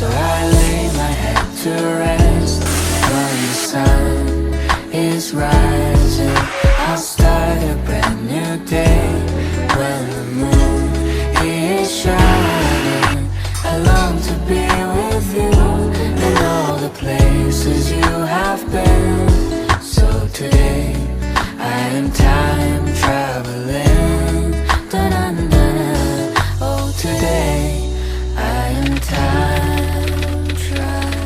So I lay my head to rest while the sun is rising. I'll start a brand new day when the moon is shining. I long to be with you in all the places you have been. So today I am time traveling. Da-da-da-da. Oh, today I am time traveling.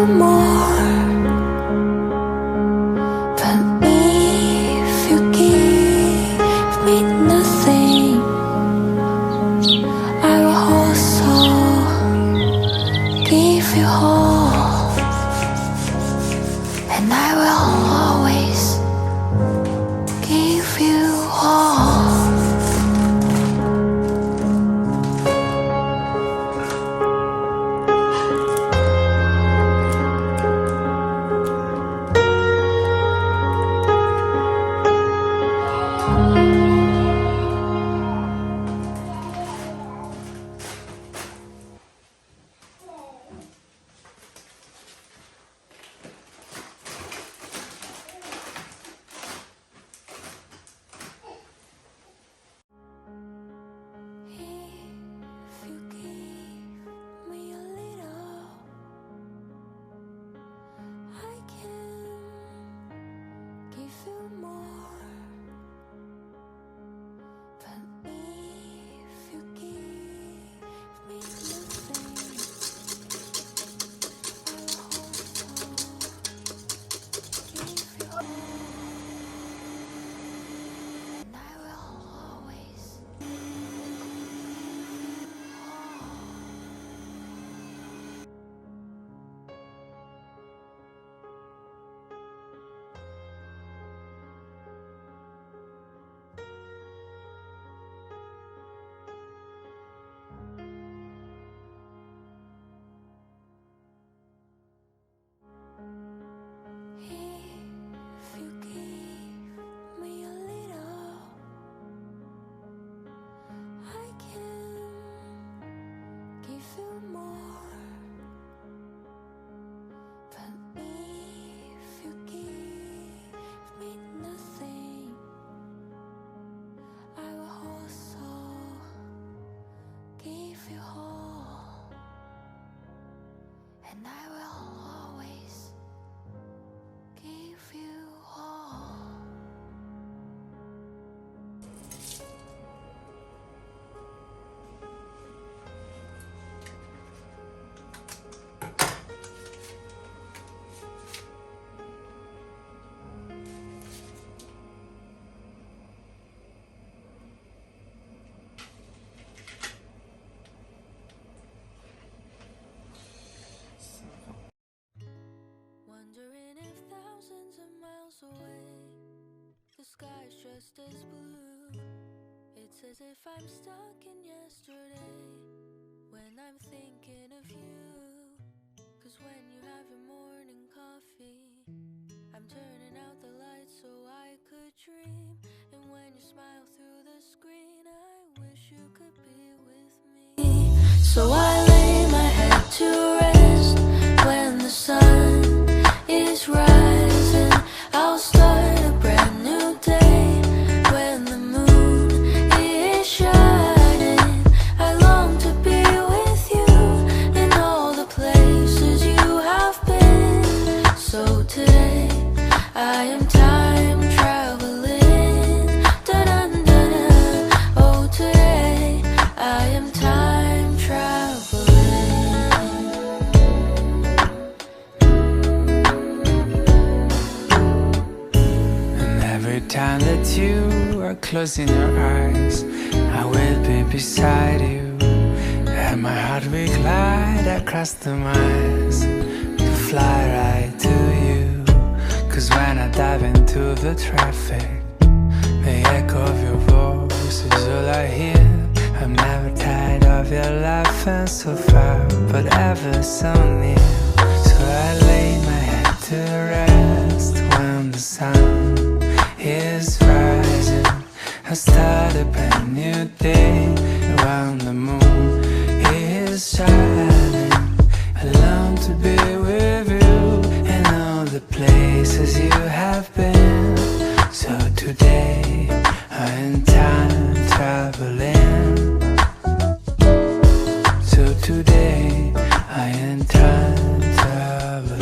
more. But if you give me nothing, I will also give you all, and I will always give you all. If you give me a little, I can give you more. But if you give me nothing, I will also give you all, and I will always give you all. If you give me a little, I can give you more. But if you give me nothing, I will also give you all, and I will always give you all. Wondering if thousands of miles away the sky's just as blue. It's as if I'm stuck in yesterday when I'm thinking of you. 'Cause when you have your morning coffee, I'm turning out the lights so I could dream. And when you smile through the screen, I wish you could be with me. So I lay my head to rest when the sun is rising. I'll start a brand new day when the moon is shining. I long to be with you in all the places you have been. So today I am time traveling. Da-dun-da-da. Oh, today I am time traveling. And every time that you are closing your eyes, I will be beside you, and my heart will glide across the miles to fly right to you. 'Cause when I dive into the traffic, the echo of your voice is all I hear. I'm never tired of your laughing so far, but ever so near. So I lay my head to rest when the sun is rising. I start a brand new day when the moon is shining. I long to be with you in all the places you have been. So today I am time traveling. So today I am time traveling.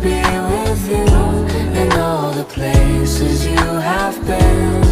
be with you in all the places you have been.